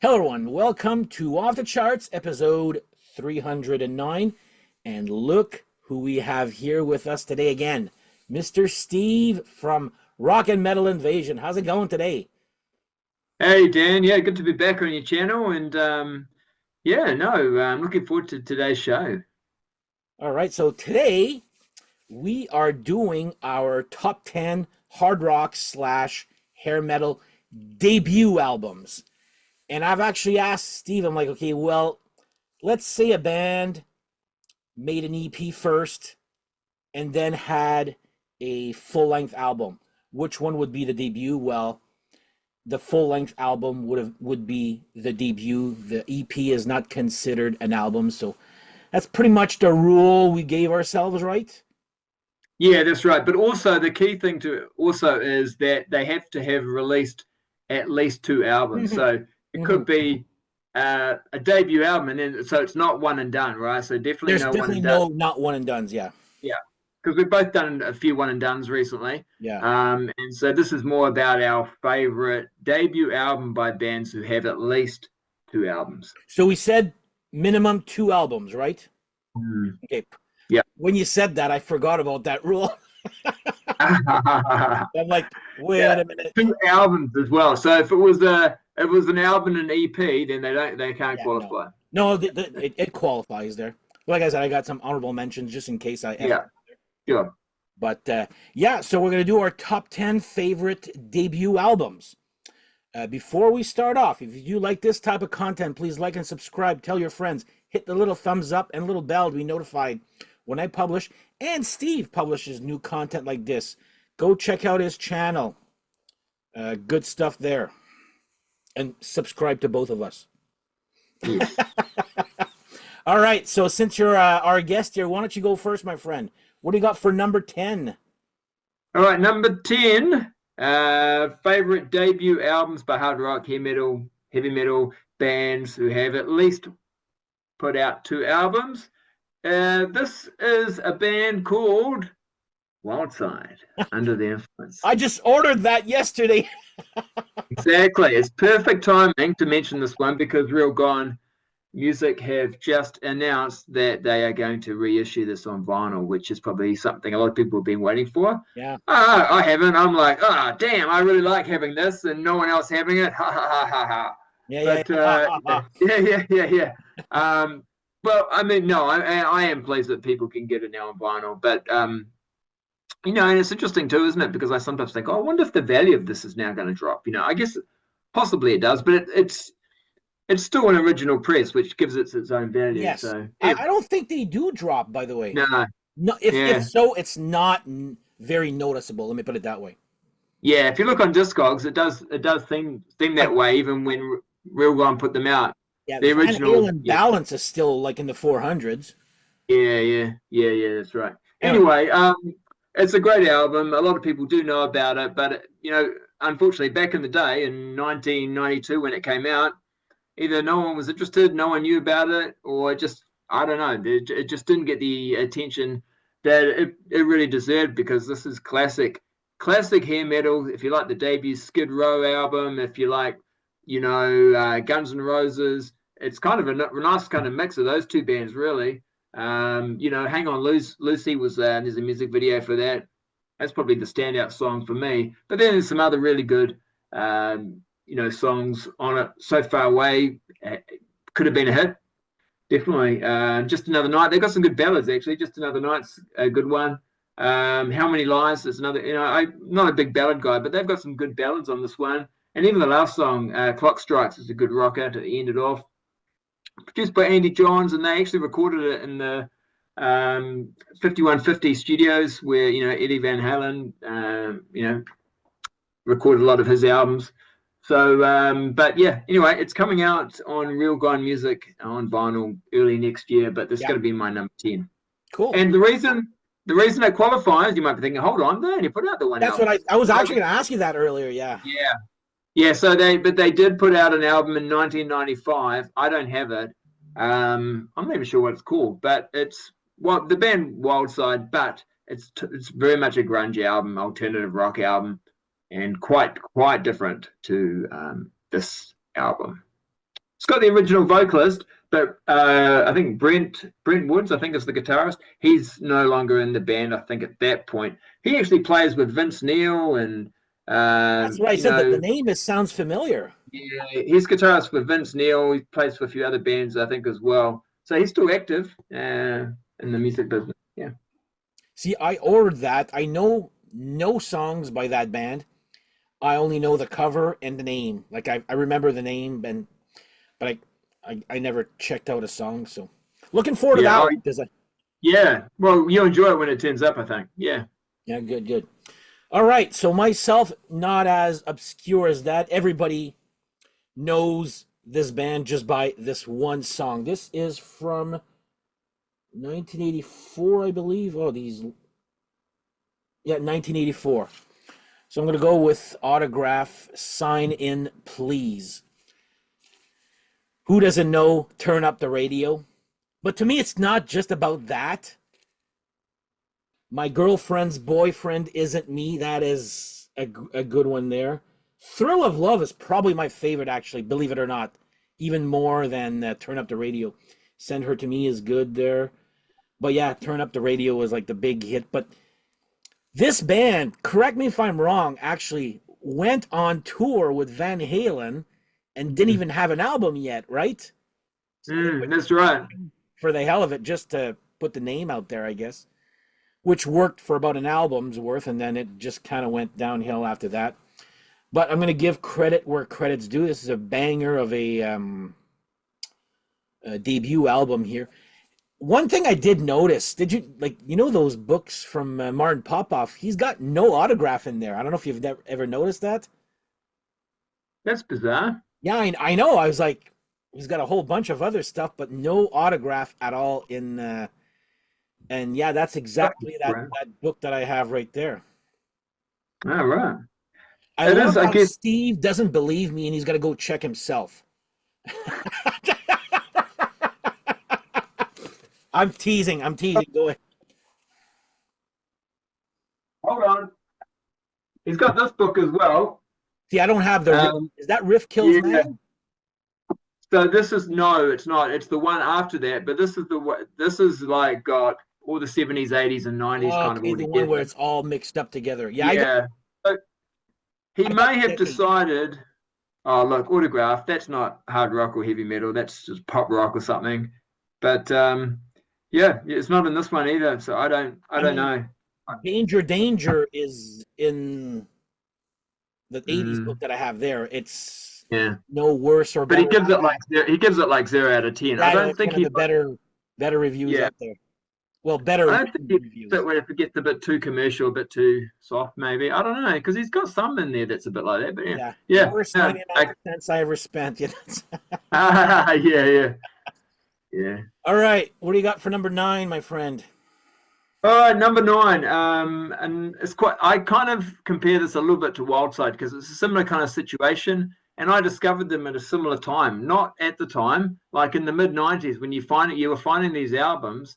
Hello, everyone. Welcome to Off the Charts, episode 309. And look who we have here with us today again, Mr. Steve from Rock and Metal Invasion. How's it going today? Hey Dan, yeah, good to be back on your channel, and I'm looking forward to today's show. All right, so today we are doing our top 10 hard rock slash hair metal debut albums. And I've actually asked Steve, I'm like, okay, well, let's say a band made an EP first and then had a full-length album. Which one would be the debut? Well, the full-length album would be the debut. The EP is not considered an album, so that's pretty much the rule we gave ourselves, right? Yeah, that's right. But also the key thing to also is that they have to have released at least two albums. Mm-hmm. So it Mm-hmm. could be a debut album, and then so it's not one and done, right? So definitely There's no one definitely and done. no not one and dones, yeah. Yeah, because we've both done a few one and dones recently. Yeah. And so this is more about our favorite debut album by bands who have at least two albums. So we said minimum two albums, right? Mm. Okay. Yeah. When you said that, I forgot about that rule. I'm like, wait Yeah, a minute. two albums as well. So if it was an album and an EP, then they can't Yeah, qualify. no, it qualifies there. Like I said, I got some honorable mentions just in case I. Yeah, sure. But yeah, so we're gonna do our top 10 favorite debut albums. Before we start off, if you do like this type of content, please like and subscribe. Tell your friends. Hit the little thumbs up and little bell to be notified when I publish. And Steve publishes new content like this. Go check out his channel. Good stuff there. And subscribe to both of us. Yes. All right, so since you're our guest here, why don't you go first, my friend? What do you got for number 10? All right, number 10. Favorite debut albums by hard rock, heavy metal bands who have at least put out two albums. This is a band called Wildside, Under the Influence. I just ordered that yesterday. Exactly. It's perfect timing to mention this one because Real Gone Music have just announced that they are going to reissue this on vinyl, which is probably something a lot of people have been waiting for. Yeah. I haven't. I'm like, damn, I really like having this and no one else having it. Ha ha ha ha ha. Yeah, But yeah. Well, I mean, no, I am pleased that people can get it now on vinyl, but and it's interesting too, isn't it? Because I sometimes think, I wonder if the value of this is now going to drop. I guess possibly it does, but it's still an original press, which gives it its own value. Yes. So I don't think they do drop, by the way. no, If so, it's not very noticeable. Let me put it that way. yeah. If you look on Discogs, it does seem that way, even when Real Gone put them out. Yeah, The original balance is still like in the 400s. Yeah. That's right. Anyway, it's a great album. A lot of people do know about it, but unfortunately, back in the day in 1992 when it came out, either no one was interested, no one knew about it, or I don't know, it just didn't get the attention that it really deserved because this is classic hair metal. If you like the debut Skid Row album, if you like, Guns N' Roses, it's kind of a nice kind of mix of those two bands, really. Hang On Lucy was there's a music video for that. That's probably the standout song for me. But then there's some other really good songs on it. So Far Away could have been a hit, definitely. Just Another Night. They've got some good ballads actually. Just Another Night's a good one. How Many Lies is another. I'm not a big ballad guy, but they've got some good ballads on this one. And even the last song, Clock Strikes, is a good rocker to end it off. Produced by Andy Johns, and they actually recorded it in the 5150 studios where Eddie Van Halen recorded a lot of his albums. So but yeah, anyway, it's coming out on Real Gone Music on vinyl early next year, but this is going to be my number 10. Cool. And the reason it qualifies, you might be thinking, hold on, they only put out the one That's album. what I was actually going to ask you that earlier. Yeah, so they did put out an album in 1995. I don't have it. I'm not even sure what it's called, but it's the band Wildside, but it's very much a grunge album, alternative rock album, and quite different to this album. It's got the original vocalist, but I think Brent Woods, I think is the guitarist. He's no longer in the band. I think at that point, he actually plays with Vince Neil, and That's what I said. That the name sounds familiar. yeah, he's guitarist with Vince Neil. He plays for a few other bands, I think, as well. So he's still active in the music business. Yeah. See, I ordered that. I know no songs by that band. I only know the cover and the name. Like I remember the name, but I never checked out a song. So looking forward to Yeah. that Oh, one because yeah. Well, you'll enjoy it when it turns up, I think. Yeah. yeah, good, good. All right, so myself, not as obscure as that. Everybody knows this band just by this one song. This is from 1984, I believe. Oh, yeah, 1984. So I'm going to go with Autograph, Sign In, Please. Who doesn't know Turn Up the Radio? But to me, it's not just about that. My Girlfriend's Boyfriend Isn't Me. That is a good one there. Thrill of Love is probably my favorite, actually, believe it or not. Even more than Turn Up the Radio. Send Her to Me is good there. But yeah, Turn Up the Radio was like the big hit. But this band, correct me if I'm wrong, actually went on tour with Van Halen and didn't even have an album yet, right? So That's right. for the hell of it, just to put the name out there, I guess, which worked for about an album's worth, and then it just kind of went downhill after that. But I'm going to give credit where credit's due. This is a banger of a debut album here. One thing I did notice, did you those books from Martin Popoff? He's got no autograph in there. I don't know if you've ever noticed that. That's bizarre. Yeah, I know. I was like, he's got a whole bunch of other stuff, but no autograph at all in. And yeah, that's exactly that book that I have right there. All right. I love how Steve doesn't believe me and he's got to go check himself. I'm teasing. Go ahead. Hold on. He's got this book as well. See, I don't have the. Is that Riff Kills Man? So this is it's not. It's the one after that. But this is like got all the 70s, 80s, and 90s kind of all the together. One where it's all mixed up together. Yeah. Yeah. So he may have decided. Oh, look, Autograph. That's not hard rock or heavy metal. That's just pop rock or something. But yeah, it's not in this one either. So I don't know. Danger is in the 80s book that I have there. It's no worse or better. But he gives it like 0 out of 10. I don't think he's better reviews out there. Well, better. I don't think reviews. If it gets a bit too commercial, a bit too soft, maybe. I don't know, because he's got some in there that's a bit like that. But yeah. Worst 99 cents I ever spent. Yeah. All right, what do you got for number 9, my friend? Number 9, and it's quite. I kind of compare this a little bit to Wildside because it's a similar kind of situation, and I discovered them at a similar time. Not at the time, like in the mid '90s, when you were finding these albums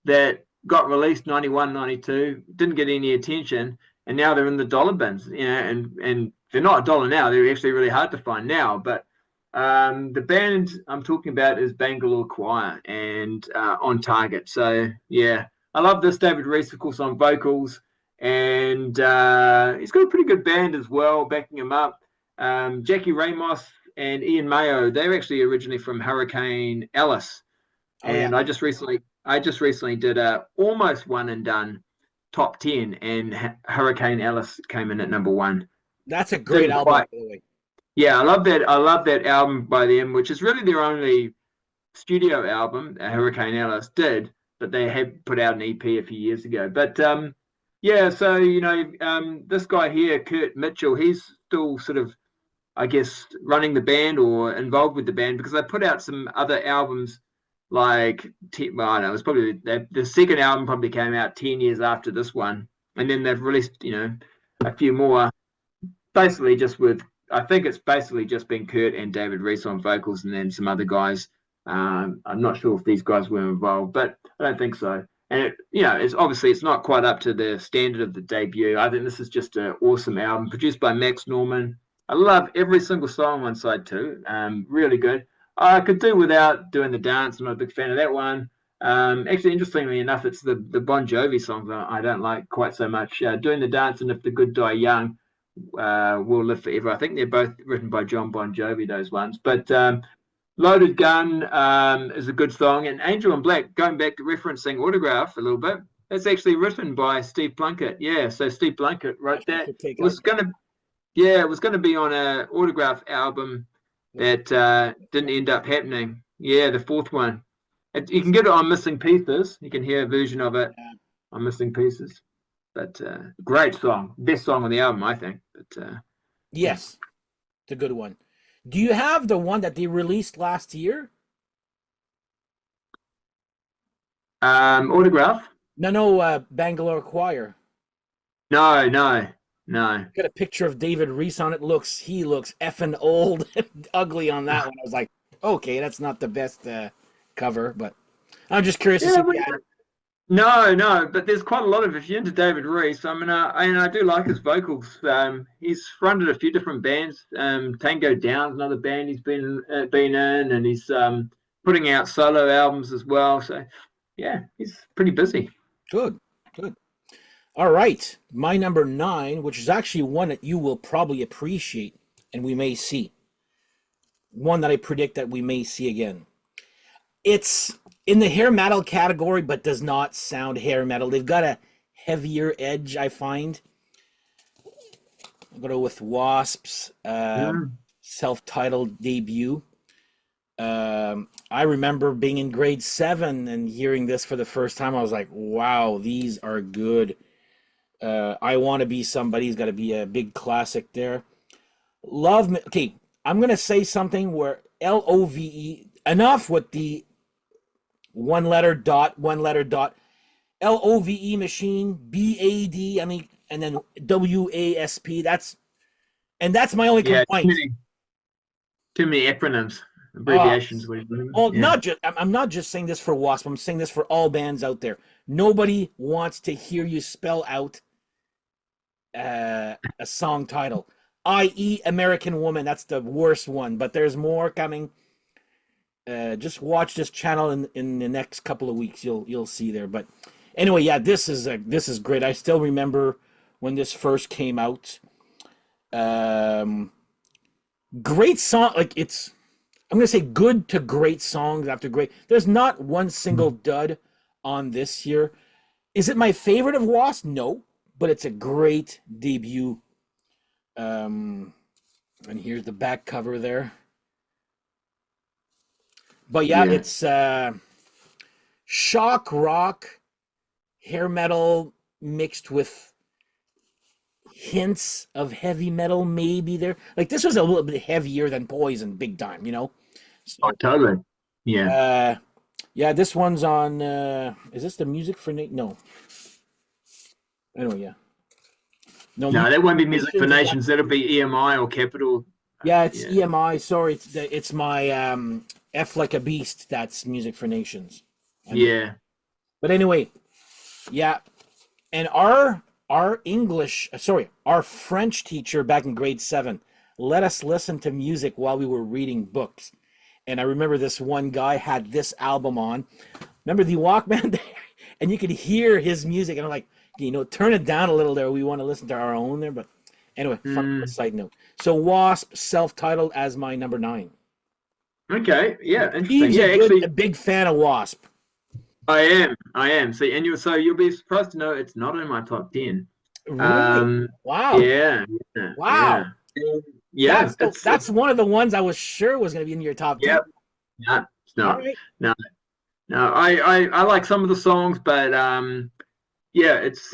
that got released 91, 92, didn't get any attention, and now they're in the dollar bins. And they're not $1 now. They're actually really hard to find now, but. The band I'm talking about is Bangalore Choir and On Target. So yeah, I love this. David Reese, of course, on vocals, and he's got a pretty good band as well backing him up. Jackie Ramos and Ian Mayo. They're actually originally from Hurricane Alice, and I just recently did a almost one and done top 10, and Hurricane Alice came in at number 1. That's a great album, by the way. Yeah, I love that album by them, which is really their only studio album. Hurricane Alice did, but they had put out an EP a few years ago. But yeah, so this guy here, Kurt Mitchell, he's still sort of, I guess, running the band or involved with the band because they put out some other albums. Like, I don't know, it was probably the second album probably came out 10 years after this one, and then they've released a few more, basically just with. I think it's basically just been Kurt and David Reese on vocals and then some other guys. I'm not sure if these guys were involved, but I don't think so. And it's obviously it's not quite up to the standard of the debut. I think this is just an awesome album produced by Max Norman. I love every single song on side 2. Really good. I could do without doing the dance. I'm not a big fan of that one. Actually, interestingly enough, it's the Bon Jovi songs I don't like quite so much. Doing the dance and If the Good Die Young, Will Live Forever. I think they're both written by John Bon Jovi, those ones. But Loaded Gun is a good song. And Angel in Black, going back to referencing Autograph a little bit, it's actually written by Steve Plunkett. Yeah, so Steve Plunkett wrote Actually, that. should take It out. was gonna, yeah, it was gonna be on a Autograph album that didn't end up happening. Yeah, the fourth one. You can get it on Missing Pieces. You can hear a version of it Yeah. on Missing Pieces. But great song, best song on the album, I think. But yeah, Yes, it's a good one. Do you have the one that they released last year? Autograph. No, no, Bangalore Choir. No, no, no. Got a picture of David Reese on it. He looks effing old and ugly on that one. I was like, okay, that's not the best cover, but I'm just curious to see Yeah, if you had it. no, no. But there's quite a lot of. If you're into David Reese, I mean, I do like his vocals. He's fronted a few different bands. Tango Down's another band he's been in, and he's putting out solo albums as well. So yeah, he's pretty busy. Good, good. All right, my number 9, which is actually one that you will probably appreciate, and we may see. One that I predict that we may see again. It's in the hair metal category, but does not sound hair metal. They've got a heavier edge, I find. I'm going to go with Wasp's Mm. self-titled debut. I remember being in grade 7 and hearing this for the first time. I was like, wow, these are good. I Want to Be Somebody's got to be a big classic there. Love Me. Okay, I'm going to say something where LOVE, enough with the one letter dot, LOVE machine, BAD, I mean, and then WASP. That's my only Yeah, complaint. too many acronyms, Uh, abbreviations. well, Yeah. not just I'm not just saying this for Wasp. I'm saying this for all bands out there. Nobody wants to hear you spell out a song title, i.e., American Woman. That's the worst one, but there's more coming. Just watch this channel in the next couple of weeks. You'll see there. But anyway, yeah, this is great. I still remember when this first came out. Great song. Like I'm gonna say good to great songs after great. There's not one single dud on this here. Is it my favorite of Wasp? No, but it's a great debut. And here's the back cover there. But yeah, Yeah. it's shock rock, hair metal mixed with hints of heavy metal maybe there. Like this was a little bit heavier than Poison, big time, you know? Oh, So totally. Yeah. yeah, this one's on is this the Music for Nate? No. Anyway, yeah. No, No, that won't be Music for Nations is Nations. That'll be EMI or Capital. yeah, it's Yeah. EMI. Sorry, it's my F Like a Beast. That's Music for Nations. Yeah. But anyway, yeah, and our our French teacher back in grade 7 let us listen to music while we were reading books. And I remember this one guy had this album on. Remember the Walkman there? And you could hear his music, and I'm like, turn it down a little there. We want to listen to our own there, but anyway, fun side note. So Wasp, self-titled, as my number 9. Okay. Yeah. Interesting. Steve's Yeah. a Actually, big fan of Wasp. I am. I am. See, and you'll be surprised to know it's not in my top 10. Really? Um. Wow. Yeah. Yeah. Wow. Yeah. Yeah. That's one of the ones I was sure was going to be in your top 10. Yeah. No, it's All not. right. No. No. I like some of the songs, but yeah, it's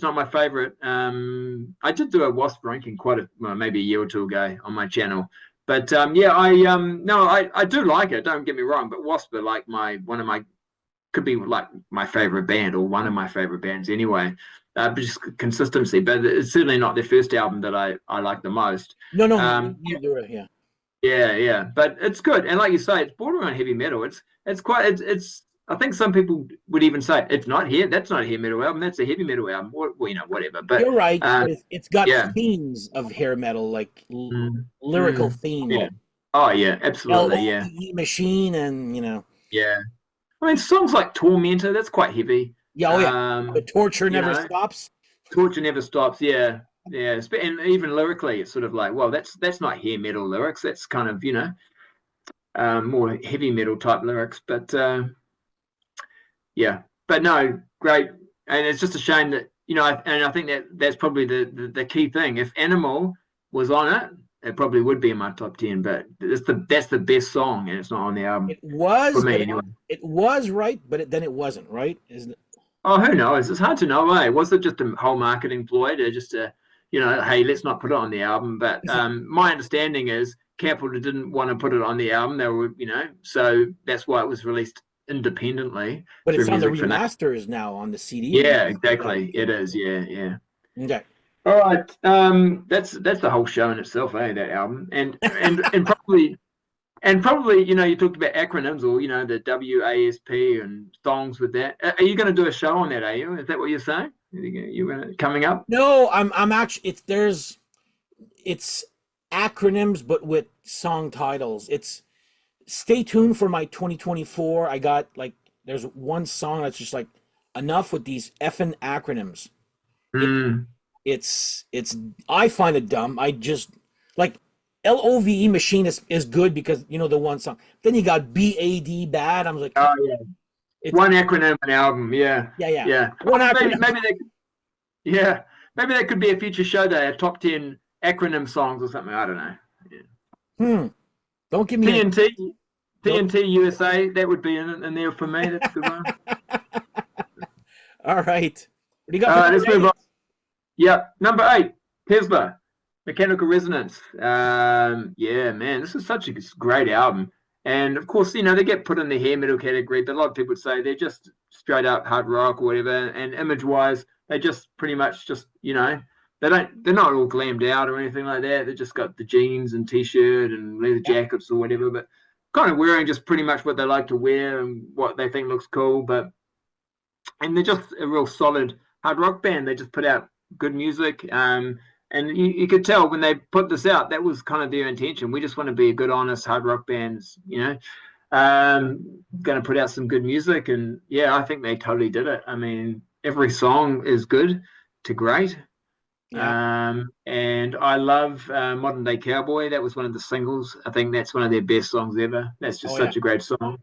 not my favorite. I did do a Wasp ranking maybe a year or two ago on my channel, but yeah, no, I do like it. Don't get me wrong, but Wasp are like could be like my favorite band or one of my favorite bands anyway. Just consistency, but it's certainly not their first album that I like the most. No, no, Yeah, neither. Yeah. yeah, but it's good, and like you say, it's borderline heavy metal. It's quite it's. I think some people would even say it's not here. That's not a heavy metal album. That's a heavy metal album. Well, whatever. But You're right, but it's got yeah, themes of hair metal, like mm, lyrical mm, themes. yeah, Oh yeah, absolutely, yeah, LOVE machine, and yeah. I mean, songs like Tormentor, that's quite heavy. yeah, oh yeah, the torture You never know, stops. Torture Never Stops. Yeah, yeah. And even lyrically, it's sort of like, well, that's not hair metal lyrics. That's kind of more heavy metal type lyrics. But yeah, but no, great. And it's just a shame that and I think that's probably the key thing. If Animal was on it, it probably would be in my top 10. But that's the best song, and it's not on the album It for was, me but anyway. it was right, but then it wasn't right, isn't it? Oh, who knows? It's hard to know, eh? Was it just a whole marketing ploy to just hey, let's not put it on the album? But my understanding is Capitol didn't want to put it on the album. They were, so that's why it was released independently But through it's on the Music for Now. remasters now on the CD Yeah, remaster. Yeah. exactly. It is. Yeah, yeah. Okay. All right. That's the whole show in itself, eh? That album, and probably, you talked about acronyms or, the WASP and songs with that. Are you going to do a show on that, are you? Is that what you're saying? You're going to, coming up? No, I'm actually it's acronyms but with song titles. It's stay tuned for my 2024. I got like there's one song that's just like enough with these effing acronyms. It Mm. it's I find it dumb. I just like LOVE machine is good because the one song. Then you got BAD bad. I'm like, Oh, yeah. it's One acronym, an album. Yeah. yeah. Yeah. One Maybe, acronym. maybe they, yeah. Maybe that could be a future show day, a top 10 acronym songs or something. I don't know. Yeah. Hmm. Don't give me a TNT, don't. TNT USA, that would be in there for me. That's a good one. All right. What do you got All for right, number let's move on. eight? Yep. Number 8, Tesla, Mechanical Resonance. Yeah, man, this is such a great album. And of course, they get put in the hair metal category, but a lot of people would say they're just straight up hard rock or whatever. And image wise, they just pretty much they're not all glammed out or anything like that. They just got the jeans and t-shirt and leather Yeah. jackets or whatever, but kind of wearing just pretty much what they like to wear and what they think looks cool. And they're just a real solid hard rock band. They just put out good music. And you could tell when they put this out, that was kind of their intention. We just want to be a good, honest hard rock band, going to put out some good music. And yeah, I think they totally did it. I mean, every song is good to great. Yeah. And I love Modern Day Cowboy. That was one of the singles. I think that's one of their best songs ever. That's just Oh yeah. such a great song.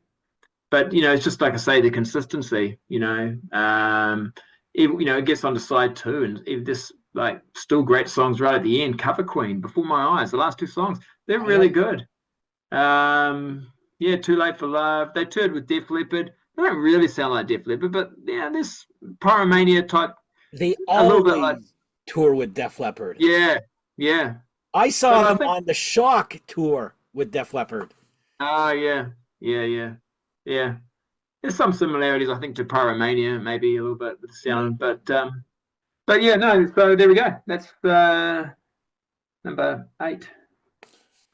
But it's just like I say, the consistency. It gets onto side 2, and if this like still great songs right at the end. Cover Queen, Before My Eyes, the last 2 songs, they're I really like good. Yeah, Too Late for Love. They toured with Def Leppard. They don't really sound like Def Leppard, but yeah, this Pyromania type, they a little bit like, always tour with Def Leppard. yeah, yeah. I But saw I them think, on the Shock tour with Def Leppard. yeah, yeah, yeah, yeah. There's some similarities, I think, to Pyromania, maybe a little bit with the Yeah. sound, but yeah, no. So there we go. That's number 8.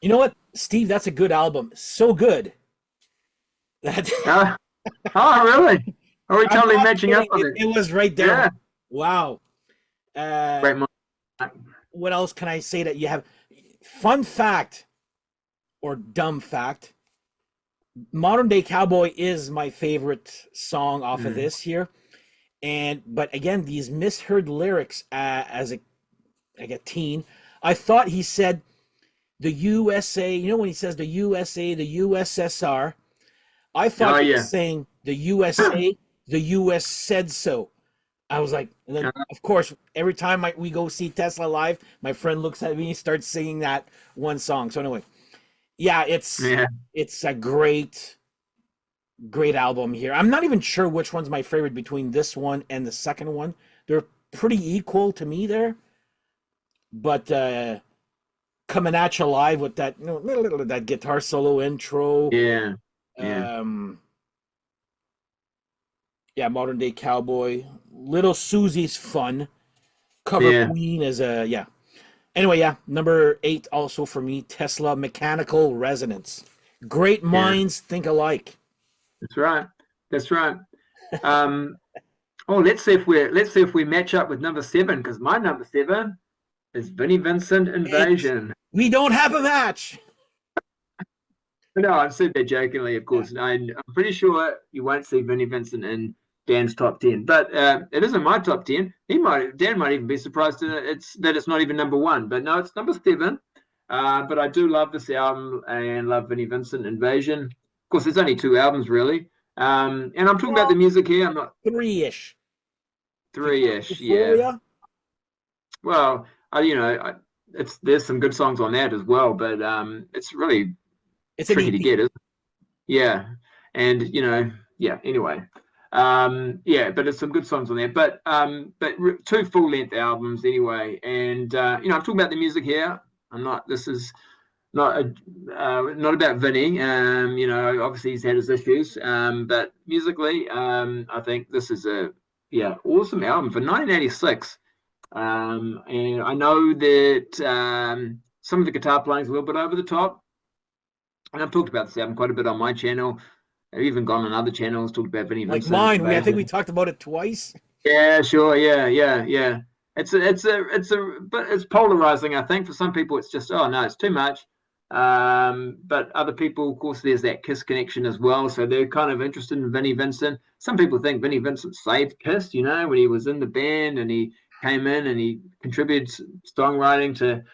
You know what, Steve? That's a good album. So good that Oh, oh, really? Are we I'm totally not matching up kidding. on It it? was right there. Yeah. Wow. Uh, Great mind. what else can I say that you have? Fun fact or dumb fact: Modern Day Cowboy is my favorite song off of Mm. this here. But again, these misheard lyrics as like a teen, I thought he said the USA. You know when he says the USA, the USSR, I thought Oh, he yeah. was saying the USA, the US said so. I was like, and then of course, every time we go see Tesla live, my friend looks at me and starts singing that one song. So anyway, yeah, Yeah. it's a great album here. I'm not even sure which one's my favorite between this one and the second one. They're pretty equal to me there. But coming at you live with that that guitar solo intro, Yeah. Yeah. um, yeah, Modern Day Cowboy, Little Susie's fun. Cover Yeah. Queen is a yeah. Anyway, yeah, number 8 also for me, Tesla Mechanical Resonance. Great Yeah. minds think alike. That's right. That's right. Um, let's see if we match up with number 7, because my number 7 is Vinnie Vincent It's, Invasion. we don't have a match. No, I've said that jokingly, of Yeah. course. And I'm pretty sure you won't see Vinnie Vincent in Dan's top 10, but it isn't my top 10. Dan might even be surprised that it's not even number one, but no, it's number seven. But I do love this album and love Vinnie Vincent Invasion. Of course, there's only two albums really. And I'm talking about the Well, music here. I'm not three-ish. If you count three-ish, yeah. Euphoria, Well, it's there's some good songs on that as well, but it's really it's an tricky to EP. get, isn't it? Yeah, and yeah. Anyway, yeah, but there's some good songs on there. But two full length albums anyway, and I'm talking about the music here. I'm not. This is not about Vinny. Obviously he's had his issues, but musically, I think this is a awesome album for 1986. And I know that some of the guitar playing is a little bit over the top. And I've talked about this album quite a bit on my channel. I've even gone on other channels, talked about Vinnie Like Vincent mine. I think we Invasion. talked about it twice. Yeah, sure. Yeah. But it's polarizing. I think for some people, it's just, oh no, it's too much. But other people, of course, there's that Kiss connection as well. So they're kind of interested in Vinnie Vincent. Some people think Vinnie Vincent saved Kiss, when he was in the band and he came in and he contributed songwriting to,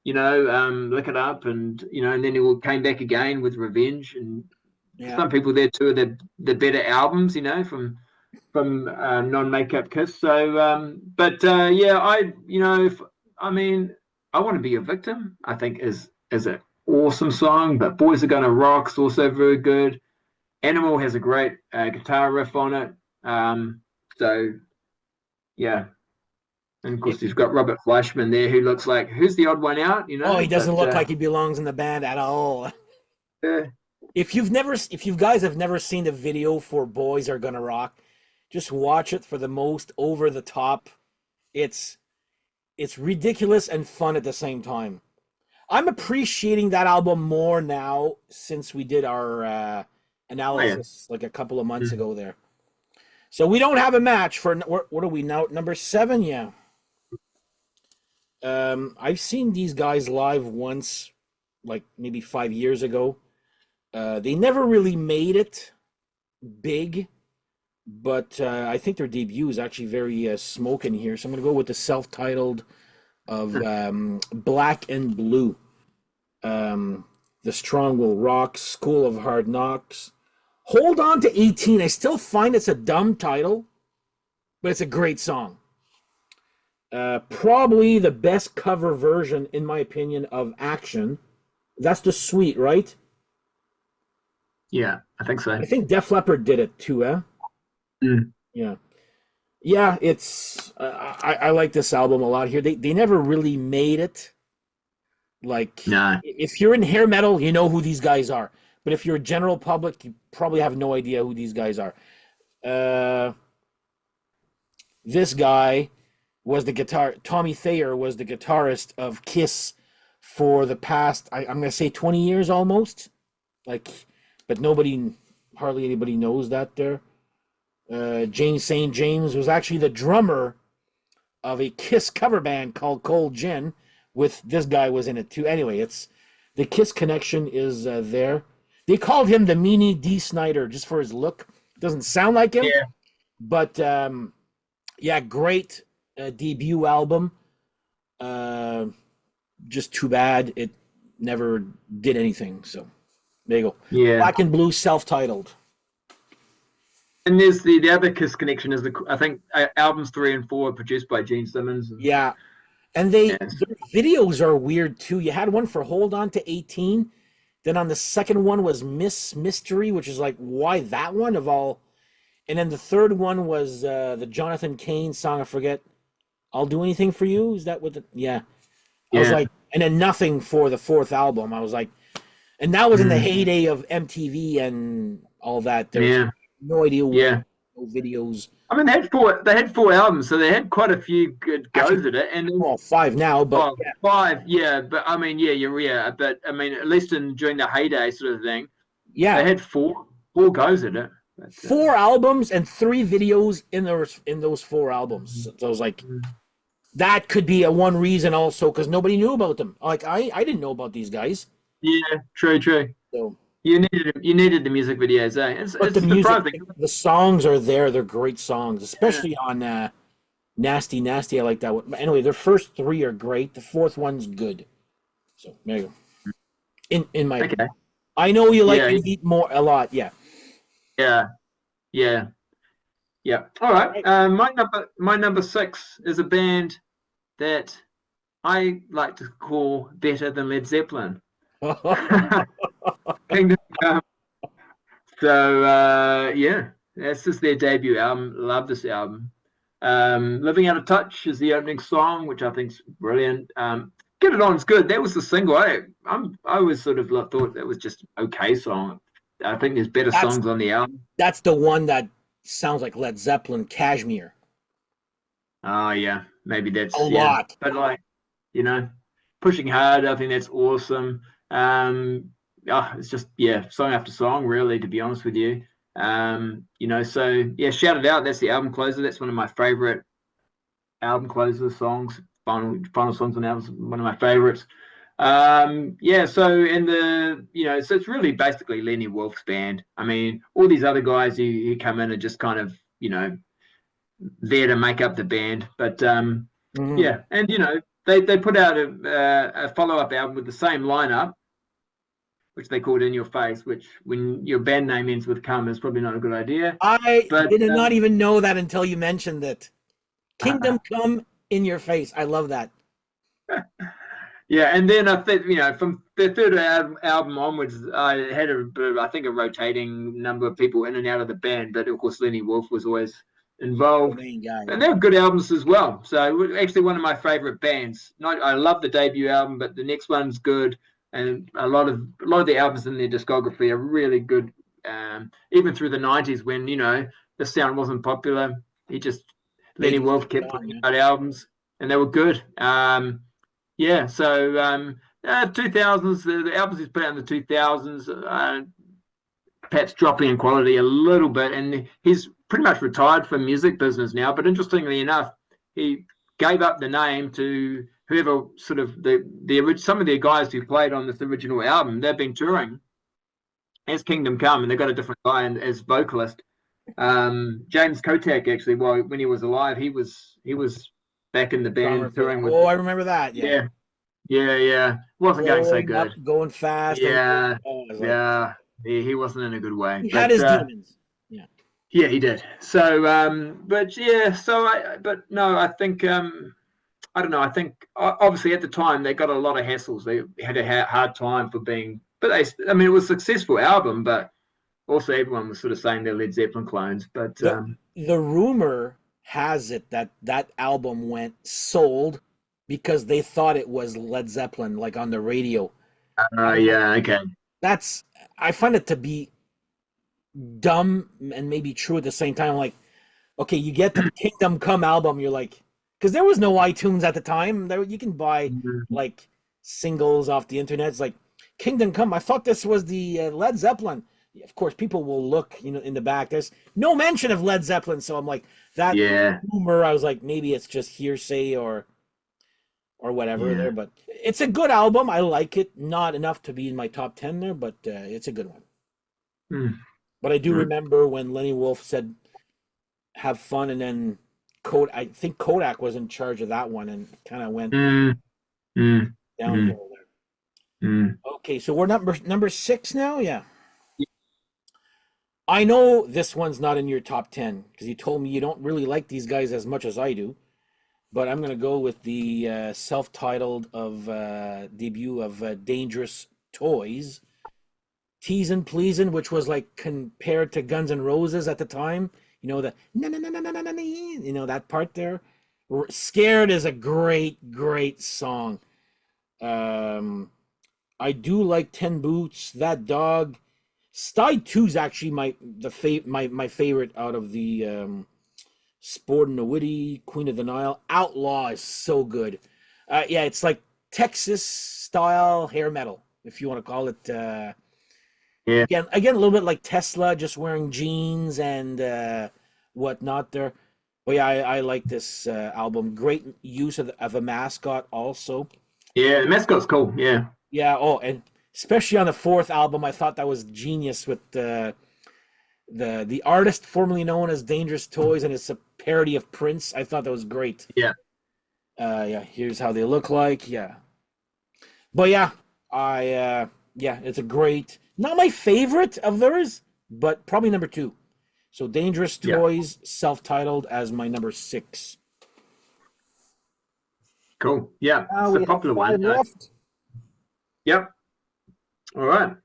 Look It Up, and then he came back again with Revenge. And Yeah. some people there too are the better albums, from non-makeup Kiss. So, yeah, I want to be a victim. I think is an awesome song, but Boys Are Gonna Rock's also very good. Animal has a great guitar riff on it. So yeah, and of course If he's got Robert Fleischman there, who looks like who's the odd one out, Oh, he doesn't But look like he belongs in the band at all. uh, If you guys have never seen the video for Boys Are Gonna Rock, just watch it for the most over the top. It's ridiculous and fun at the same time. I'm appreciating that album more now since we did our analysis like a couple of months ago there. So we don't have a match for what are we now? Number 7, yeah. I've seen these guys live once, like maybe 5 years ago. They never really made it big, but I think their debut is actually very smoking here. So I'm going to go with the self-titled of Black and Blue. The Strong Will Rock, School of Hard Knocks. Hold On to 18. I still find it's a dumb title, but it's a great song. Probably the best cover version, in my opinion, of Action. That's the Sweet, right? yeah, I think so. I think Def Leppard did it too, eh? Mm. Yeah. It's I like this album a lot here. They never really made it. Like, No. if you're in hair metal, you know who these guys are. But if you're a general public, you probably have no idea who these guys are. This guy was Tommy Thayer was the guitarist of Kiss for the past, I'm going to say 20 years almost. Like, but hardly anybody knows that there. James St. James was actually the drummer of a Kiss cover band called Cold Gin, with this guy was in it too. Anyway, it's the Kiss connection is there. They called him the Meanie D. Snyder just for his look. Doesn't sound like him, but yeah, great debut album. Just too bad it never did anything. So there you go. Yeah. Black and Blue, self-titled. And there's the other Kiss connection is I think albums 3 and 4 are produced by Gene Simmons. Yeah. And their videos are weird too. You had one for Hold On to 18. Then on the second one was Miss Mystery, which is like, why that one of all? And then the third one was the Jonathan Cain song, I forget. I'll Do Anything for You. Is that what yeah. I was like, and then nothing for the fourth album. I was like, and that was in the heyday of MTV and all that. There's no idea what videos. I mean, they had four albums, so they had quite a few good goes at it. And well, 5 now, but five, but I mean, but I mean, at least during the heyday sort of thing, they had four goes at it. But, 4 albums and 3 videos in those 4 albums. So I was like, that could be one reason also, because nobody knew about them. Like I didn't know about these guys. Yeah, true. So You needed the music videos, eh? It's But the it's music, surprising. the songs are there. They're great songs, Yeah. especially on Nasty Nasty. I like that one. But anyway, their first three are great. The fourth one's good. So there you go. In my Okay. opinion, I know you like Yeah. You Eat More a lot. Yeah. Yeah. Yeah. Yeah. All All right. right. My number six is a band that I like to call better than Led Zeppelin. Kingdom Come. So yeah, that's just their debut album. Love this album. Living Out of Touch is the opening song, which I think's brilliant. Get It On's good. That was the single. I always sort of thought that was just okay song. I think there's better That's songs on the album. that's the one that sounds like Led Zeppelin, Cashmere. Oh yeah, maybe A that's yeah. lot. But like, you know, Pushing Hard, I think that's awesome. It's just yeah, song after song, really, to be honest with you. So yeah, Shout It Out, that's the album closer. That's one of my favorite album closer songs. Final songs on the album, one of my favorites. Yeah, so so it's really basically Lenny Wolf's band. I mean, all these other guys who come in are just kind of, there to make up the band. But Mhm. yeah, and they put out a follow up album with the same lineup, which they called In Your Face. Which, when your band name ends with "come," is probably not a good idea. I But did not even know that until you mentioned it. Kingdom Come in Your Face. I love that. yeah, and then I think from the third album onwards, I had I think a rotating number of people in and out of the band, but of course Lenny Wolf was always The involved. main guy. And Yeah. they were good albums as well. So actually one of my favorite bands. Not I love the debut album, but the next one's good. And a lot of the albums in their discography are really good. Even through the '90s when the sound wasn't popular, he just Made Lenny them Wolf stick kept on. putting Yeah. out albums, and they were good. Yeah, so 2000s, the albums he's put out in the 2000s, perhaps dropping in quality a little bit, and he's pretty much retired from music business now. But interestingly enough, he gave up the name to whoever sort of some of the guys who played on this original album. They've been touring as Kingdom Come, and they've got a different guy as vocalist. James Kotak actually, well, when he was alive, he was back in the Drummer band for that. touring with. Oh, I remember that. Yeah. Yeah, yeah, yeah. Wasn't going so Going up, good. going fast, and Yeah, oh, it was like yeah. He wasn't in a good way. he had But his demons. Yeah. yeah, he did. So, but yeah, but no, I think, I don't know. I think obviously at the time they got a lot of hassles. They had a hard time for being, but I mean, it was a successful album, but also everyone was sort of saying they're Led Zeppelin clones. But The the rumor has it that that album went sold because they thought it was Led Zeppelin, like on the radio. I was like, yeah, okay. that's I find it to be dumb and maybe true at the same time. Like, okay, you get the Kingdom Come album, you're like, because there was no iTunes at the time. There you can buy Mhm. like singles off the internet. It's like Kingdom Come. I thought this was the Led Zeppelin. Of course, people will look, in the back. There's no mention of Led Zeppelin, so I'm like that Yeah, rumor. I was like, maybe it's just hearsay or whatever yeah. there. But it's a good album. I like it. Not enough to be in my top 10 there, but it's a good one. Mm, But I do mm, remember when Lenny Wolf said have fun, and then I think Kodak was in charge of that one and kind of went mm, mm, mm, downhill there. mm. Okay, so we're number six now. Yeah, I know this one's not in your top 10 because you told me you don't really like these guys as much as I do. But I'm gonna go with the self-titled of debut of Dangerous Toys, Teasin' Pleasin', which was like compared to Guns N' Roses at the time. The na na na na na na na, that part there. Scared is a great, great song. Um, I do like Ten Boots, That Dog. Stide 2 is actually my favorite out of the Sport and the Witty, Queen of the Nile. Outlaw is so good. Yeah, it's like Texas style hair metal, if you want to call it. Yeah, Again, a little bit like Tesla, just wearing jeans and whatnot there. But yeah, I like this album. Great use of a mascot also. yeah. The mascot's cool. Yeah. Yeah. Oh, and especially on the fourth album. I thought that was genius with the artist formerly known as Dangerous Toys, and it's a parody of Prince. I thought that was great. Yeah. Yeah, here's how they look like. Yeah, but yeah, yeah, it's a great, not my favorite of theirs, but probably number two. So Dangerous Yeah. Toys, self-titled, as my number six. Cool. Yeah. Now It's a we have popular five one. left. Yep. All right.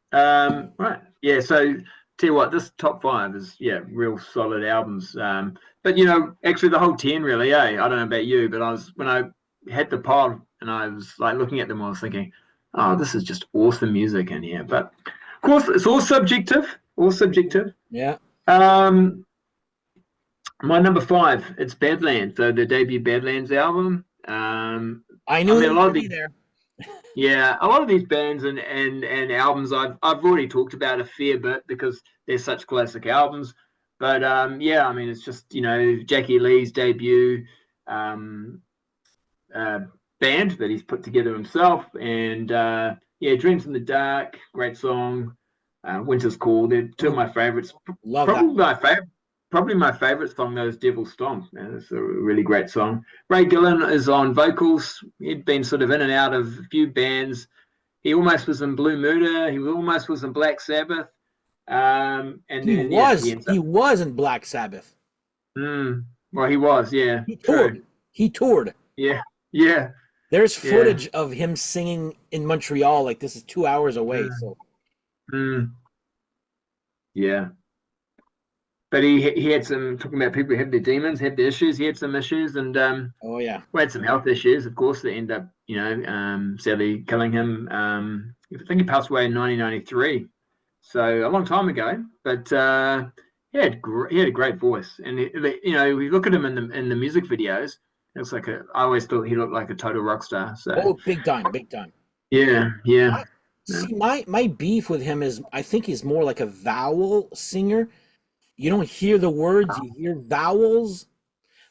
Right. Yeah. So tell you what, this top five is real solid albums. But actually the whole 10 really, I don't know about you, but I was when I had the pod and I was like looking at them, I was thinking, oh, this is just awesome music in here. But of course it's all subjective. All subjective. Yeah, Um my number five, it's Badlands, so the debut Badlands album. I I knew it mean a was lot gonna of be the there. Yeah, a lot of these bands and albums I've already talked about a fair bit because they're such classic albums. But yeah, I mean it's just Jackie Lee's debut um, uh, band that he's put together himself, and yeah, Dreams in the Dark, great song. Winter's Call, they're two of Ooh, my favorites. love that. Probably my favorite. Probably my favorite song though is Devil Stomp. Man, it's a really great song. Ray Gillen is on vocals. He'd been sort of in and out of a few bands. He almost was in Blue Muda. He almost was in Black Sabbath. And He then yeah, he was ends he up. was in Black Sabbath. Well, he was. Yeah, He true. toured. He toured. Yeah, yeah, There's yeah. footage of him singing in Montreal. Like this is 2 hours away. Mm, So mm, yeah. But he had some talking about people who have their demons, have their issues. He had some issues, and oh yeah. we had some health issues, of course, that end up sadly killing him. I think he passed away in 1993, so a long time ago. But he had a great voice, and we look at him in the music videos. It's like I always thought he looked like a total rock star. So Oh, big time, big time. yeah, yeah, I yeah, see my beef with him is I think he's more like a vowel singer. You don't hear the words, you hear vowels.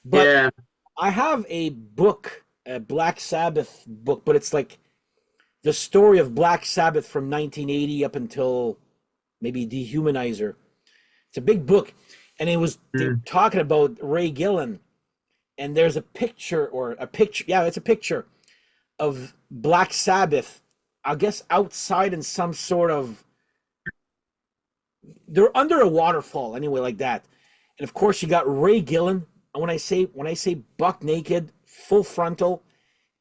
But yeah. I have a book, a Black Sabbath book, but it's like the story of Black Sabbath from 1980 up until maybe Dehumanizer. It's a big book, and they were Mm, talking about Ray Gillen, and there's a picture or a picture. Yeah, it's a picture of Black Sabbath. I guess outside in some sort of they're under a waterfall anyway, like that. And of course, you got Ray Gillen. And when I say buck naked, full frontal,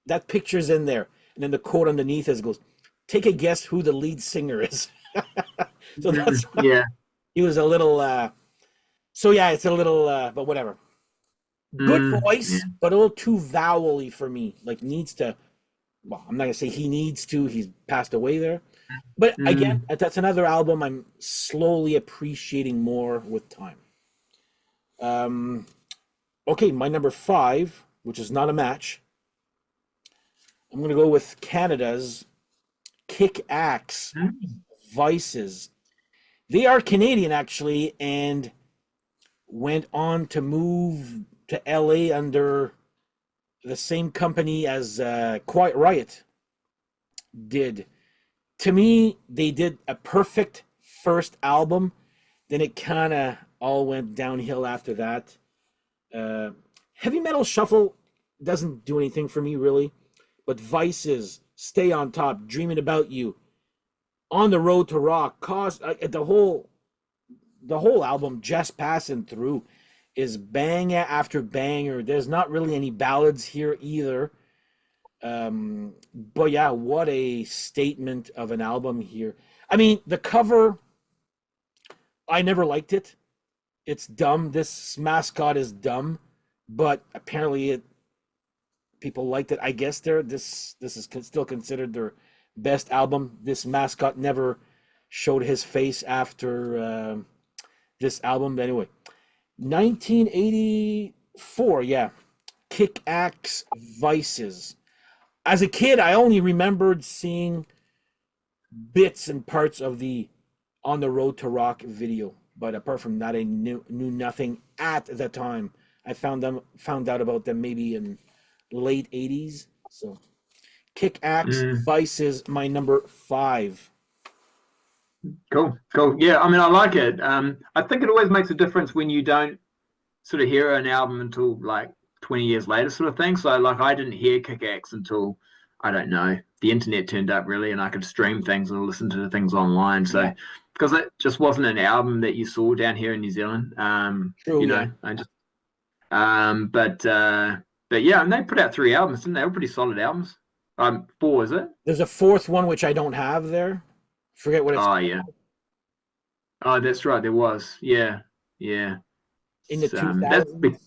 that picture's in there. And then the quote underneath is goes, "Take a guess who the lead singer is." So that's yeah. he was a little. So yeah, it's a little, but whatever. Good Yeah. voice, but a little too vowely for me. Like needs to. Well, I'm not gonna say he needs to. He's passed away there. But again, Mm, that's another album I'm slowly appreciating more with time. Um, okay, my number five, which is not a match. I'm gonna go with Canada's Kick Axe mm, Vices. They are Canadian actually, and went on to move to LA under the same company as Quiet Riot did. To me, they did a perfect first album. Then it kind of all went downhill after that. Uh, Heavy Metal Shuffle doesn't do anything for me really, but Vices, Stay on Top, Dreaming About You, On the Road to Rock, cause the whole album just passing through is banger after banger. There's not really any ballads here either. But yeah, what a statement of an album here. I mean, the cover, I never liked it. It's dumb. This mascot is dumb, but apparently people liked it. I guess this is still considered their best album. This mascot never showed his face after this album. But anyway, 1984, yeah. Kick Axe Vices. As a kid, I only remembered seeing bits and parts of the On the Road to Rock video. But apart from that, I knew nothing at the time. I found out about them maybe in late 80s. So Kick Axe mm. Vices, my number five. Cool, cool. Yeah, I mean, I like it. I think it always makes a difference when you don't sort of hear an album until like 20 years later, sort of thing. So, like, I didn't hear Kick Axe until, I don't know, the internet turned up really, and I could stream things and listen to things online. Yeah, So, because it just wasn't an album that you saw down here in New Zealand. true. Yeah, I just, um, but, uh, but yeah, and they put out 3 albums, didn't they? They were pretty solid albums. Four, is it? there's a fourth one which I don't have there. Forget what it's Oh, yeah. Oh, that's right. There was. Yeah. Yeah. in the That's big. 2000s.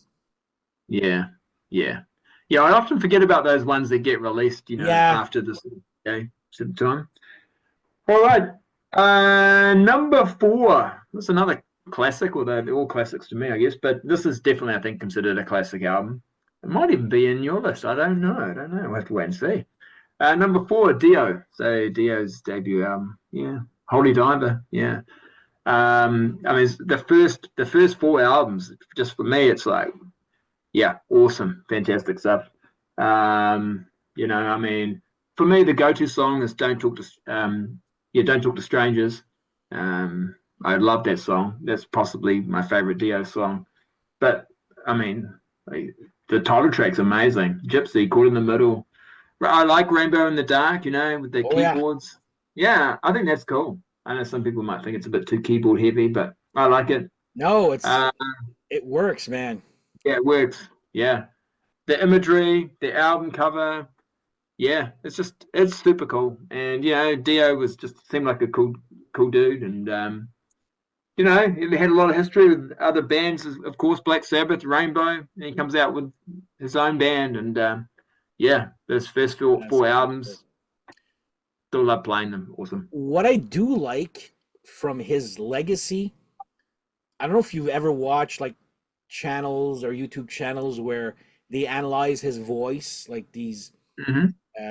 Yeah, yeah, yeah. I often forget about those ones that get released, Yeah, after this sort of time. All right, number four. That's another classic, although they're all classics to me, I guess. But this is definitely, I think, considered a classic album. It might even be in your list. I don't know. I don't know. We'll have to wait and see. Number four, Dio. So Dio's debut album. Yeah, Holy Diver. Yeah. I mean, the first 4 albums, just for me, it's like, yeah, awesome, fantastic stuff. I mean, for me, the go-to song is Don't Talk to Strangers." I love that song. That's possibly my favorite Dio song. But I mean, like, the title track's amazing. Gypsy, Caught in the Middle. I like Rainbow in the Dark. With the oh yeah. keyboards. Yeah, I think that's cool. I know some people might think it's a bit too keyboard heavy, but I like it. No, Uh, it works, man. yeah, it works. Yeah. The imagery, the album cover, yeah, it's super cool. And Dio was just seemed like a cool dude, and he had a lot of history with other bands, of course, Black Sabbath, Rainbow, and he comes out with his own band, and yeah, those first four albums, still love playing them. Awesome. What I do like from his legacy, I don't know if you've ever watched like channels or YouTube channels where they analyze his voice, like Hmm.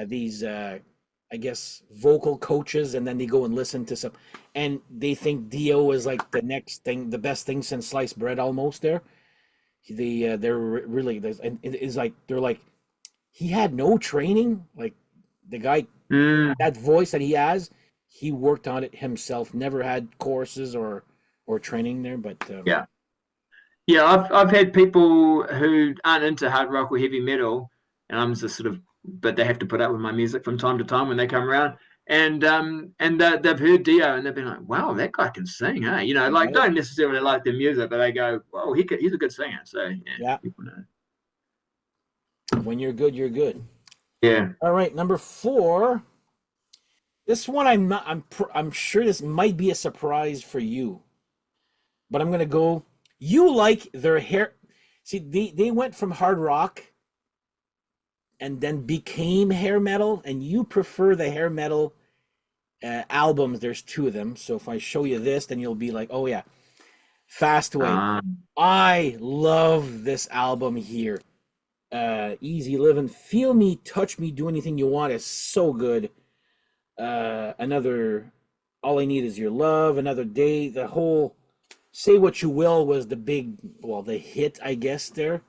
these I guess vocal coaches, and then they go and listen to some, and they think Dio is like the next thing, the best thing since sliced bread almost. They're really and it is like they're like he had no training, like the guy, Mm, that voice that he has, he worked on it himself, never had courses or training there, but yeah. Yeah, I've had people who aren't into hard rock or heavy metal, and I'm just sort of, but they have to put up with my music from time to time when they come around, and they've heard Dio and they've been like, wow, that guy can sing, huh? Like, right? don't necessarily like the music, but they go, well, he's a good singer. So yeah, Yeah, people know. when you're good, you're good. Yeah. All right, number four. This one I'm not. I'm sure this might be a surprise for you, but I'm gonna go. You like their hair? See, they went from hard rock and then became hair metal, and you prefer the hair metal albums. There's two of them. So if I show you this, then you'll be like, oh yeah, Fastway. I love this album here. Easy Living, Feel Me, Touch Me, Do Anything You Want is so good. Another, All I Need Is Your Love, Another Day, the whole Say What You Will was the hit, I guess, there.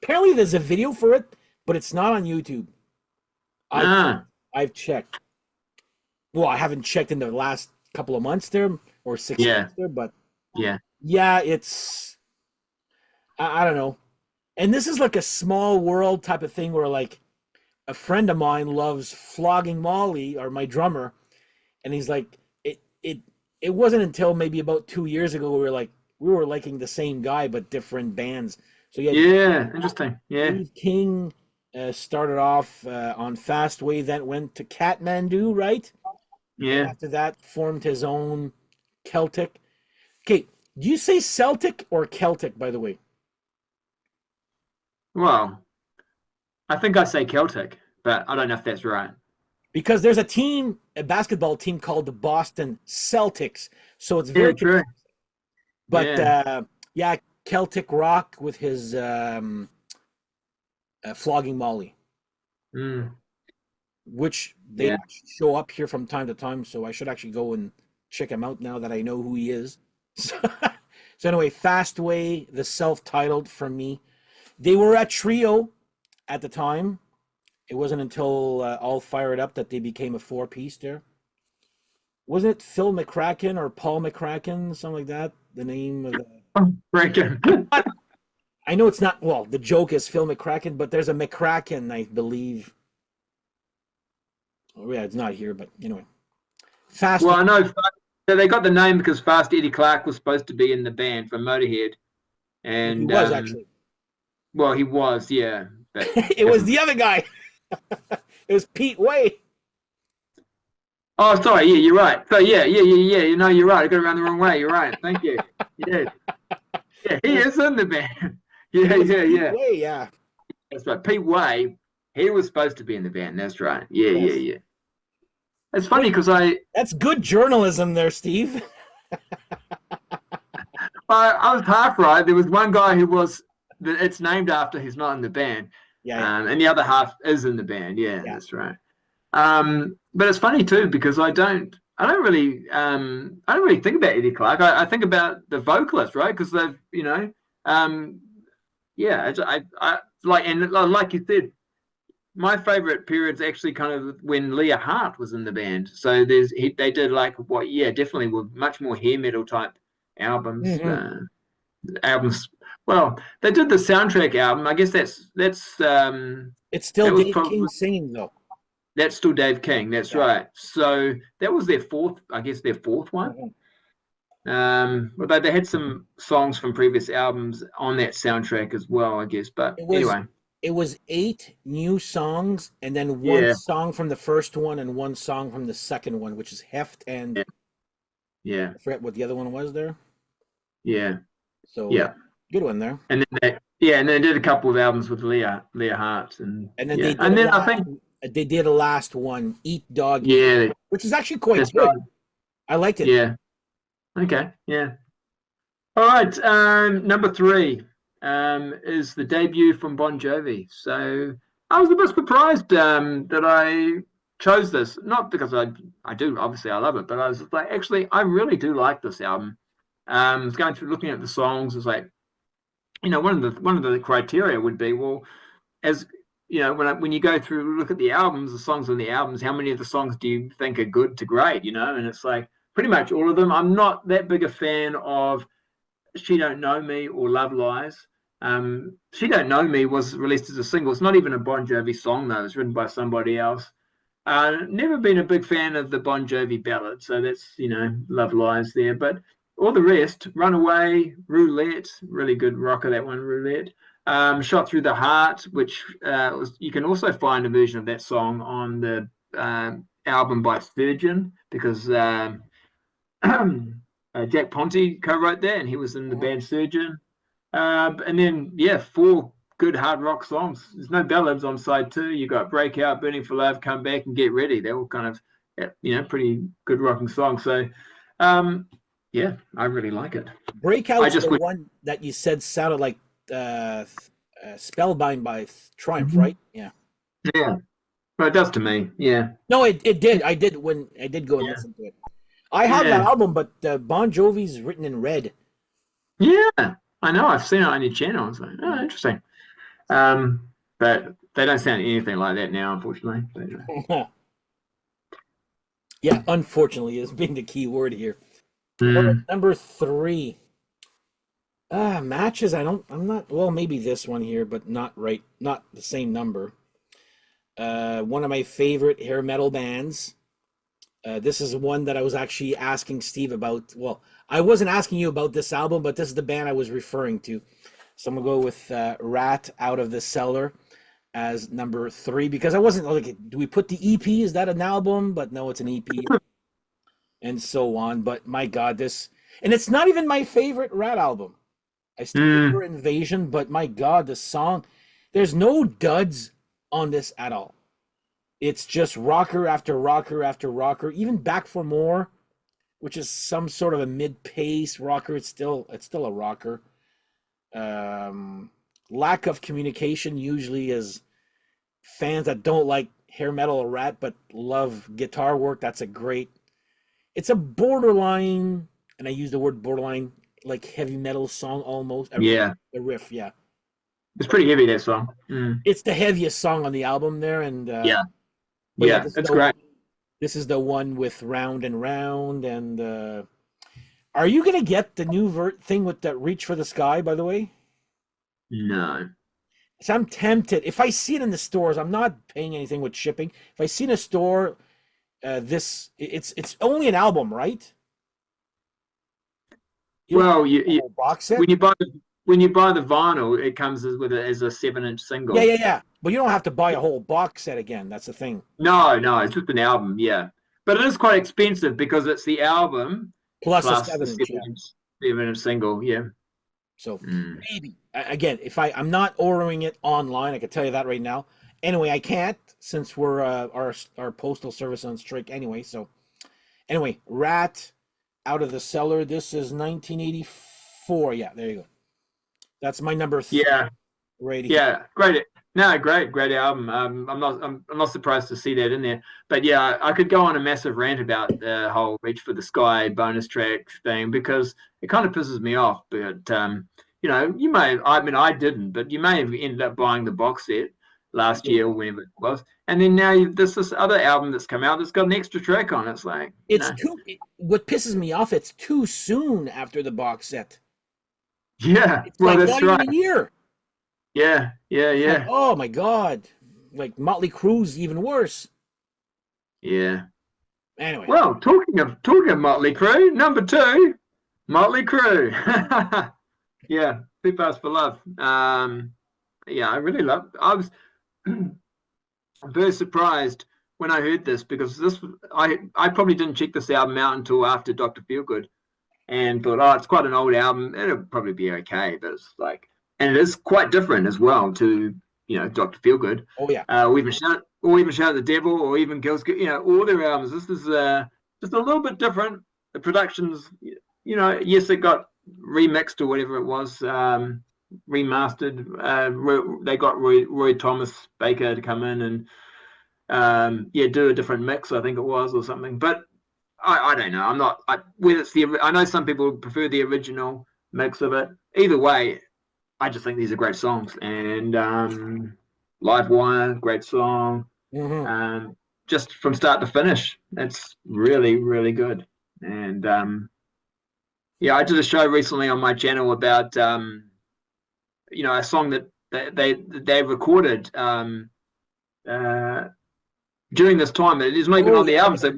Apparently there's a video for it, but it's not on YouTube. I Ah, I've checked. Well, I haven't checked in the last couple of months there or 6 months yeah, there, but yeah. yeah, it's I don't know. And this is like a small world type of thing where like a friend of mine loves Flogging Molly, or my drummer, and he's like it wasn't until maybe about 2 years ago we were liking the same guy but different bands. So yeah, Yeah, interesting. Yeah, Dave King started off on Fastway, then went to Kathmandu, right? And yeah. after that formed his own Celtic. Okay, do you say Celtic or Celtic, by the way? Well, I think I say Celtic, but I don't know if that's right. Because there's a basketball team called the Boston Celtics, so it's Yeah, very true. confusing. But Yeah. yeah, Celtic rock with his Flogging Molly, Mm, which they yeah. actually show up here from time to time. So I should actually go and check him out now that I know who he is. So anyway, Fastway, the self-titled from me. They were a trio at the time. It wasn't until All Fired Up that they became a four-piece there. Wasn't it Phil McCracken or Paul McCracken, something like that? The name of the. Oh, Breaking. I know it's not. Well, the joke is Phil McCracken, but there's a McCracken, I believe. Oh yeah, it's not here, but anyway. Fast. Well, I know they got the name because Fast Eddie Clark was supposed to be in the band from Motorhead, He and was actually. well, he was, yeah, but It was the other guy. It was Pete Way. oh, sorry, yeah, you're right. So yeah. You know, you're right. I got around the wrong way. You're right. Thank you. Yeah, yeah, he is in the band. Yeah, yeah. Way, yeah. That's right. Pete Way, he was supposed to be in the band. That's right. Yeah, Yes. yeah. It's funny because That's good journalism there, Steve. I was half right. There was one guy who was it's named after who's not in the band, Yeah. and the other half is in the band. Yeah, Yeah. that's right. But it's funny too because I don't really think about Eddie Clark. I think about the vocalist, right? Because they've yeah, I like, and like you said, my favorite period's actually kind of when Leah Hart was in the band. So they did like what, yeah, definitely were much more hair metal type albums. Mm-hmm. Albums. Well, they did the soundtrack album. I guess that's It's still that was Dave probably King singing though. that's still Dave King. That's Yeah. right. So that was their fourth, I guess, their fourth one. Mhm. But they had some songs from previous albums on that soundtrack as well, I guess. But anyway, It was 8 new songs and then one yeah, song from the first one and one song from the second one, which is Heft and yeah, I forget what the other one was there. yeah, So yeah. good one there. And then they did a couple of albums with Leah Hart, and And then yeah, they did and then I think a last one, Eat Dog, yeah, which is actually quite that's good. right. I liked it. Yeah. Okay. Yeah. All right. Number 3 is the debut from Bon Jovi. So I was a bit surprised that I chose this, not because I do, obviously I love it, but I was like, actually I really do like this album. I was going through looking at the songs. It's like, you know, one of the criteria would be, well, as you know, when you go through look at the albums, the songs on the albums, how many of the songs do you think are good to great? You know, and it's like pretty much all of them. I'm not that big a fan of She Don't Know Me or Love Lies. She Don't Know Me was released as a single. It's not even a Bon Jovi song though. It's written by somebody else. Never been a big fan of the Bon Jovi ballad, so that's, you know, Love Lies there. But all the rest, Runaway, Roulette, really good rocker, that one, Roulette. Shot Through the Heart, which you can also find a version of that song on the album by Surgeon, because Jack Ponte co-wrote that, and he was in the band Surgeon. And then, yeah, 4 good hard rock songs. There's no ballads on side 2. You got Breakout, Burning for Love, Come Back, and Get Ready. They're all kind of, you know, pretty good rocking songs. So, yeah, I really like it. Breakout's the one that you said sounded like Spellbind by Triumph, right? Yeah. Yeah. Well, it does to me. Yeah. No, it did. I did go and listen to it. I have that album, but Bon Jovi's written in red. Yeah, I know. I've seen it on your channel. I was like, oh, interesting. But they don't sound anything like that now, unfortunately. Yeah, unfortunately is being the key word here. Number 3. Matches. I'm not. Well, maybe this one here, but not right. Not the same number. One of my favorite hair metal bands. This is one that I was actually asking Steve about. Well, I wasn't asking you about this album, but this is the band I was referring to. So I'm gonna go with Rat Out of the Cellar as number 3 because I wasn't like, do we put the EP? Is that an album? But no, it's an EP, and so on. But my God, and it's not even my favorite Rat album. I still prefer Invasion, but my God, the song, there's no duds on this at all. It's just rocker after rocker after rocker. Even Back for More, which is some sort of a mid-pace rocker, it's still a rocker. Lack of communication usually is fans that don't like hair metal or Rat but love guitar work. It's a borderline, and I use the word borderline, like heavy metal song almost. Yeah. The riff, yeah. It's pretty heavy, that song. It's the heaviest song on the album there, and yeah, it's great. This is the one with Round and Round. And are you gonna get the new thing with the Reach for the Sky? By the way, No. so I'm tempted. If I see it in the stores, I'm not paying anything with shipping. If I see in a store, it's only an album, right? You don't Well, get the whole box set. when you buy the vinyl, it comes with it as a 7-inch Yeah, single. yeah, yeah. But you don't have to buy a whole box set again. That's the thing. No, no, it's just an album, yeah. But it is quite expensive because it's the album Plus a plus the 7 inch, yeah. 7-inch single, yeah. So Mm. maybe again, if I'm not ordering it online, I can tell you that right now. Anyway, I can't since we're our postal service on strike anyway. So anyway, Rat Out of the Cellar. This is 1984. Yeah, there you go. That's my number three Yeah, right here. yeah, great. No, great album. I'm not surprised to see that in there. But yeah, I could go on a massive rant about the whole Reach for the Sky bonus track thing because it kind of pisses me off. But you may, I mean, I didn't, but you may have ended up buying the box set last year or whenever it was, and then now there's this other album that's come out that's got an extra track on it. It's like, It's too. What pisses me off, it's too soon after the box set. yeah, It's well, like that's not even right. a year. Yeah, yeah, It's like, yeah, oh my God. Like Motley Crue's even worse. yeah. Anyway, Well, talking of Motley Crue, number two, Motley Crue. Yeah, Too Fast for Love. Yeah, I really love. I was very surprised when I heard this because I probably didn't check this album out until after Doctor Feelgood and thought, oh, it's quite an old album. It'll probably be okay, but it's like, and it is quite different as well to Doctor Feelgood. oh yeah. Or even Shout at the Devil, or even Girls. All their albums. This is just a little bit different. The productions, yes, it got remixed or whatever it was, remastered. They got Roy Thomas Baker to come in and do a different mix, I think it was, or something. But I don't know. I'm not. Whether it's I know some people prefer the original mix of it. Either way, I just think these are great songs. And Live Wire, great song. Mm-hmm. Just from start to finish, it's really, really good. And I did a show recently on my channel about a song that they recorded during this time. It is not even Oh on the yeah, album. So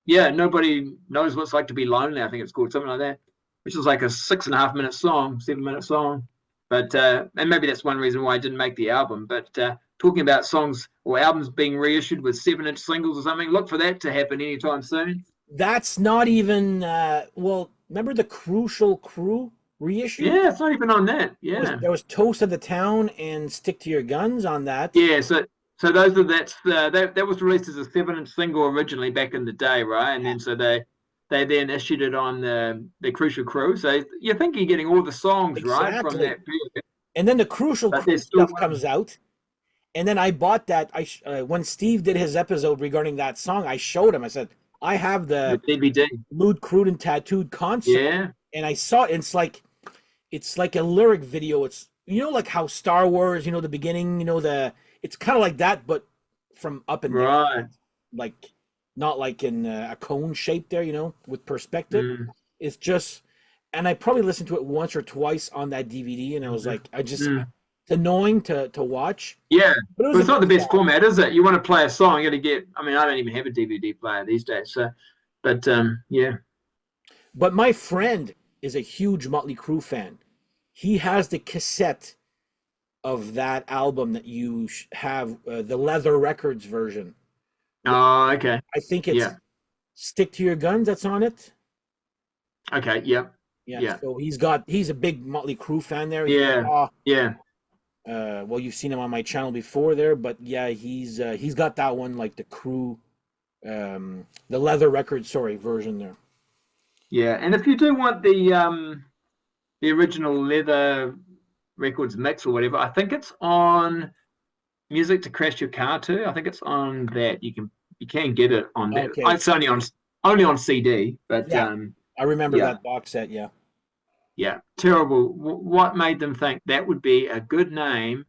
yeah, nobody knows what it's like to be lonely. I think it's called something like that, which is like a 6.5 minute song, 7 minute song. But and maybe that's one reason why I didn't make the album. But talking about songs or albums being reissued with 7-inch singles or something, look for that to happen anytime soon. that's not even. Well, remember the Crucial Crew reissue? Yeah, it's not even on that. Was Yeah, there was Toast of the Town and Stick to Your Guns on that? yeah. So those are that was released as a 7-inch single originally back in the day, right? And then so they then issued it on the Crucial Crew. So you think you're getting all the songs right from Exactly. that period, And then the Crucial but Crew there's still stuff one. comes out. And then I bought that. When Steve did his episode regarding that song, I showed him. I said, I have The the DVD. Lewd, Crude, and Tattooed concert, Yeah, and I saw it. And it's like a lyric video. It's like how Star Wars, the beginning, it's kind of like that, but from up and down, right. like not like in a cone shape there, with perspective. Mm, It's just, and I probably listened to it once or twice on that DVD, and I was like, it's mm. annoying to watch, Yeah, but it was but a it's not the good best song. format, is it? You want to play a song, you got to get. I mean, I don't even have a DVD player these days, so. But yeah. But my friend is a huge Motley Crue fan. He has the cassette of that album that you have, the Leather Records version. Oh, okay. I think it's Yeah. Stick to Your Guns that's on it. Okay. Yep. Yeah, Yeah. so he's a big Motley Crue fan there. He's like, Yeah. Yeah. well, you've seen him on my channel before there, but yeah, he's got that one like the Crue, the Leather Records, sorry, version there. Yeah. And if you do want the original Leather Records mix or whatever, I think it's on Music to Crash Your Car too. I think it's on that. You can get it on that. Okay, It's only on CD, but yeah, I remember yeah. that box set. Yeah. Yeah, terrible. What made them think that would be a good name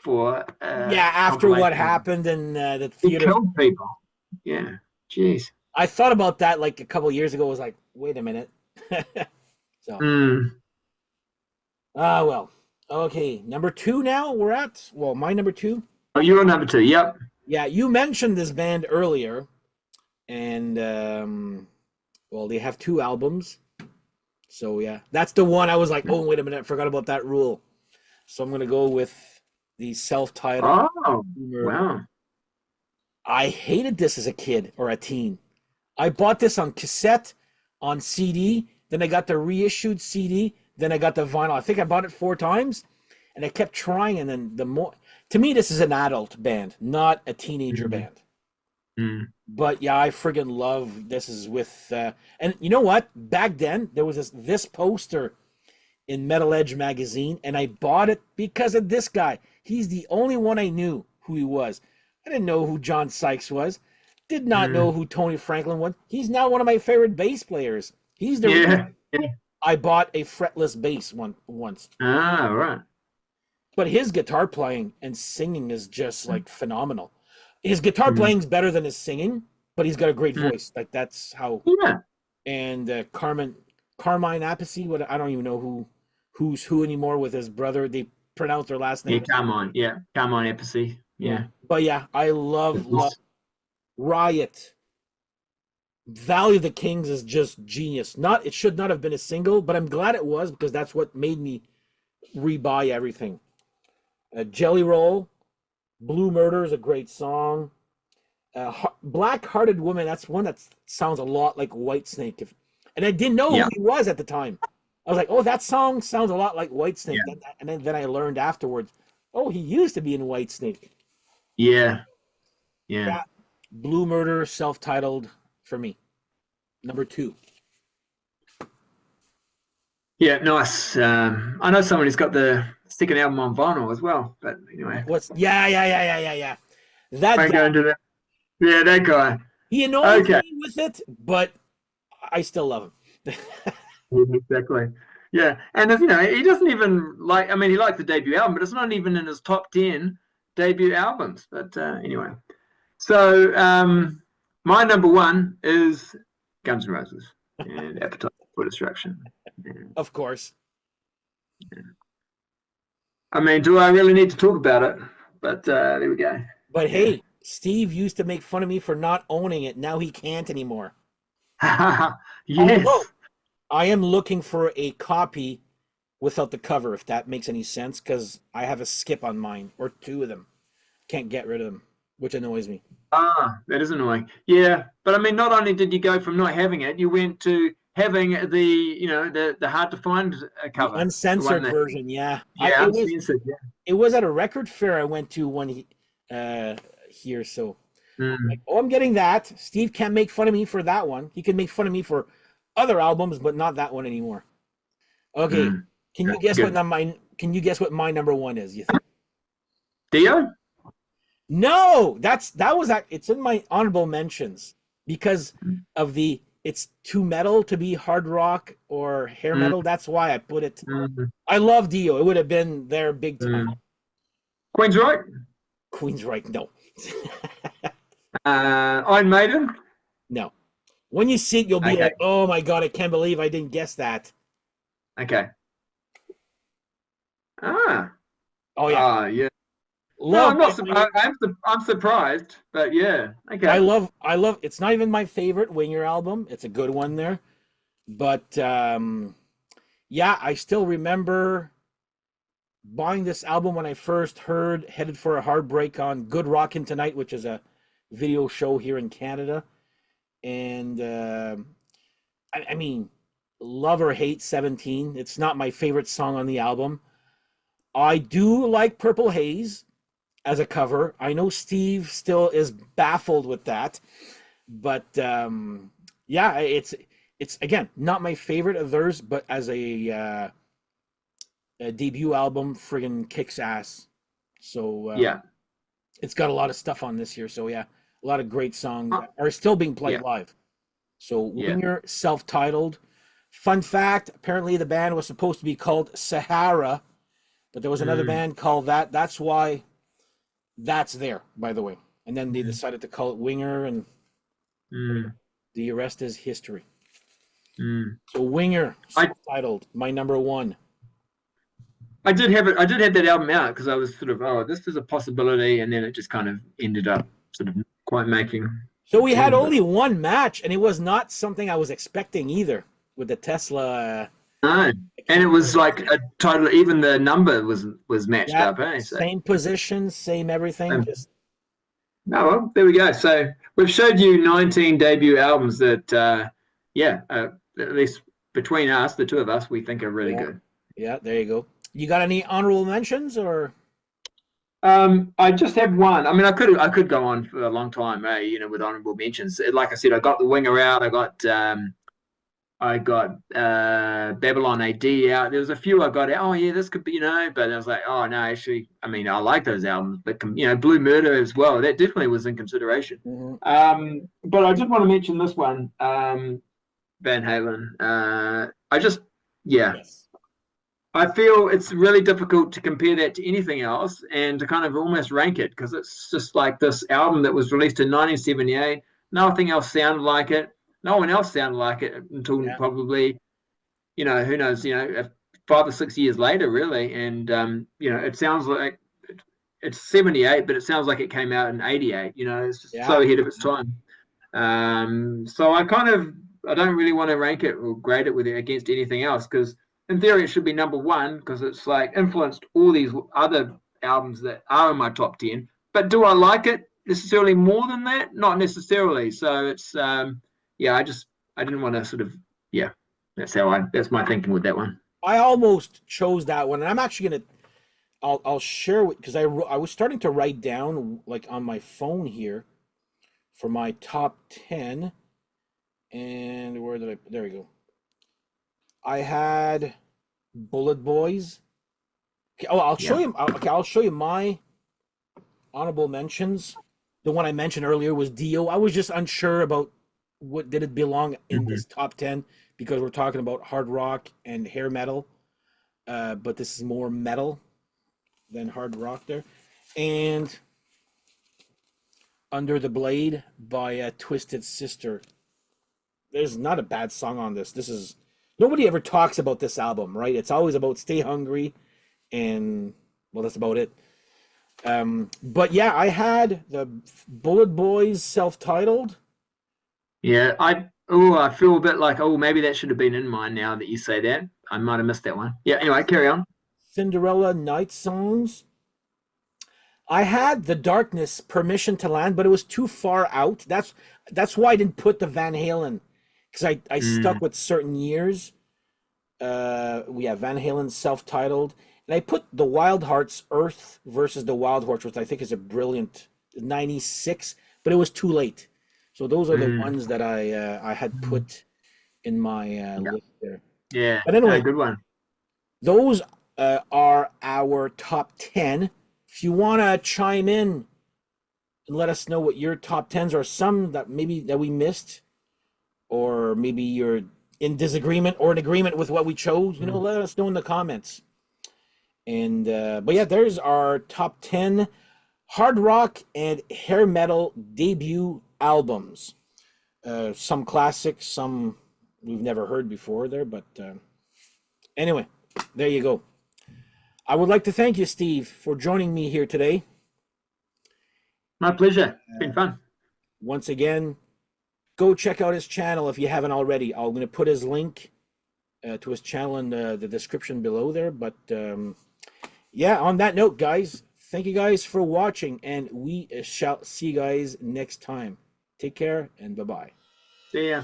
for Yeah, after what compilation? happened in the He theater. killed people. Yeah. Jeez. I thought about that like a couple years ago. I was like, wait a minute. So, Mm. well. Okay, number two now we're at. Well, my number two. Oh, you're number two. Yep. Yeah, you mentioned this band earlier, and well, they have two albums. So yeah, that's the one I was like, oh wait a minute, I forgot about that rule. So I'm gonna go with the self-titled Oh, Murder. wow. I hated this as a kid or a teen. I bought this on cassette, on CD, then I got the reissued CD, then I got the vinyl. I think I bought it 4 times, and I kept trying. And then the more, to me, this is an adult band, not a teenager Mm. band. Mm. But yeah, I friggin' love this. Is with and you know what? Back then there was this poster in Metal Edge magazine, and I bought it because of this guy. He's the only one I knew who he was. I didn't know who John Sykes was. Did not know Mm. who Tony Franklin was. He's now one of my favorite bass players. He's the reason Yeah. Yeah. I bought a fretless bass once. Ah, right. But his guitar playing and singing is just like phenomenal. His guitar Mm. playing's better than his singing, but he's got a great Mm. voice. Like that's how. Yeah. And Carmine Appice. What I don't even know who's who anymore with his brother. They pronounce their last Yeah, name. come on. Yeah. Come on, Epicy. Yeah. Yeah. But yeah, I love Riot. Valley of the Kings is just genius. It should not have been a single, but I'm glad it was because that's what made me rebuy everything. Jelly Roll, Blue Murder is a great song. Black Hearted Woman, that's one that sounds a lot like Whitesnake. And I didn't know Yeah. who he was at the time. I was like, oh, that song sounds a lot like Whitesnake. Yeah. And then I learned afterwards, oh, he used to be in Whitesnake. Yeah. Yeah. Yeah. Blue Murder, self-titled for me. Number two. Yeah, nice. I know someone who's got the second album on vinyl as well, but anyway. Yeah. That I guy, go into that. Yeah, that guy. he annoys Okay. me with it, but I still love him. Yeah, exactly. Yeah, and if, he doesn't even like. I mean, he likes the debut album, but it's not even in his top 10 debut albums. But anyway, so my number one is Guns N' Roses and Appetite for Destruction. Yeah. Of course. I mean, do I really need to talk about it? But there we go. But hey, Steve used to make fun of me for not owning it. Now he can't anymore. Yes. Although, I am looking for a copy without the cover, if that makes any sense, because I have a skip on mine, or 2 of them. Can't get rid of them, which annoys me. Ah, that is annoying. Yeah, but I mean, not only did you go from not having it, you went to having the hard to find cover, The uncensored version, yeah. Yeah, uncensored. Yeah. It was at a record fair I went to here, so like, oh, I'm getting that. Steve can't make fun of me for that one. He can make fun of me for other albums, but not that one anymore. Okay, can you guess what my number one is? You think? Dio? No, it's in my honorable mentions because of it's too metal to be hard rock or hair metal. That's why I put it. I love Dio. It would have been there big time. Queensryche? Queensryche, no. Iron Maiden? No. When you see it, you'll be Okay. like, oh my God, I can't believe I didn't guess that. Okay. Oh, yeah. Yeah. Love, no, I'm surprised, but yeah. Okay. I love, it's not even my favorite Winger album. It's a good one there. But yeah, I still remember buying this album when I first heard Headed for a Heartbreak on Good Rockin' Tonight, which is a video show here in Canada. And I mean, love or hate 17. It's not my favorite song on the album. I do like Purple Haze as a cover. I know Steve still is baffled with that. But yeah, it's again not my favorite of theirs, but as a debut album, friggin' kicks ass. So yeah, it's got a lot of stuff on this year. So yeah, a lot of great songs are still being played live. So Winger, self-titled. Fun fact: apparently the band was supposed to be called Sahara, but there was another band called that. That's why that's there, by the way. And then they decided to call it Winger, and Mm, The rest is history. mm. So Winger, I self-titled, my number one. I did have it. I did have that album out because I was sort of, oh, this is a possibility, and then it just kind of ended up sort of not quite making So the we had 10. But only one match, and it was not something I was expecting either with the Tesla. no, and it was like a total. Even the number was matched Yeah, up, eh? So, same position, same everything. Just oh well, there we go. So we've showed you 19 debut albums that, yeah, at least between us, the two of us, we think are really yeah, good. yeah. There you go. You got any honorable mentions or? I just have one. I mean, I could go on for a long time, with honorable mentions. Like I said, I got the Winger out. I got Babylon AD out. There was a few I got out. Oh yeah, this could be, but I was like, oh no, actually, I mean, I like those albums, but Blue Murder as well. That definitely was in consideration. Mhm. But I just want to mention this one, Van Halen. I just, yeah, Yes. I feel it's really difficult to compare that to anything else and to kind of almost rank it because it's just like this album that was released in 1978. Nothing else sounded like it. No one else sounded like it until Yeah. probably, who knows, 5 or 6 years later, really. And, it sounds like it's 78, but it sounds like it came out in 88. It's just so Yeah. ahead of its time. So I don't really want to rank it or grade it with it against anything else because in theory it should be number one because it's like influenced all these other albums that are in my top 10. But do I like it necessarily more than that? Not necessarily. So it's yeah, I didn't want to sort of yeah, that's my thinking with that one. I almost chose that one, and I'm actually gonna. I'll share because I was starting to write down like on my phone here for my top 10, and where did I? There we go. I had Bullet Boys. Okay, oh, I'll show Yeah. you. Okay, I'll show you my honorable mentions. The one I mentioned earlier was Dio. I was just unsure about what did it belong in Mm-hmm. this top 10 because we're talking about hard rock and hair metal. But this is more metal than hard rock there. And Under the Blade by Twisted Sister. There's not a bad song on this. This is nobody ever talks about this album, right? It's always about Stay Hungry and well, that's about it. But yeah, I had the Bullet Boys self-titled. Yeah, I feel a bit like, oh, maybe that should have been in mine now that you say that. I might have missed that one. Yeah, anyway, carry on. Cinderella Night Songs. I had The Darkness Permission to Land, but it was too far out. That's why I didn't put the Van Halen because I stuck Mm, with certain years. We have Van Halen self-titled, and I put the Wild Hearts Earth versus the Wild Hearts, which I think is a brilliant '96, but it was too late. So those are the mm, ones that I had put in my yeah, list there. yeah, But no, anyway, good one. those are our top 10. If you want to chime in and let us know what your top 10s are, some that maybe that we missed, or maybe you're in disagreement or in agreement with what we chose, Mm. let us know in the comments. And but yeah, there's our top 10 hard rock and hair metal debut albums. Some classics, some we've never heard before there, but anyway, there you go. I would like to thank you, Steve, for joining me here today. My pleasure. It's been fun. Once again, go check out his channel if you haven't already. I'm going to put his link to his channel in the description below there. But yeah, on that note, guys, thank you guys for watching, and we shall see you guys next time. Take care, and bye-bye. See ya.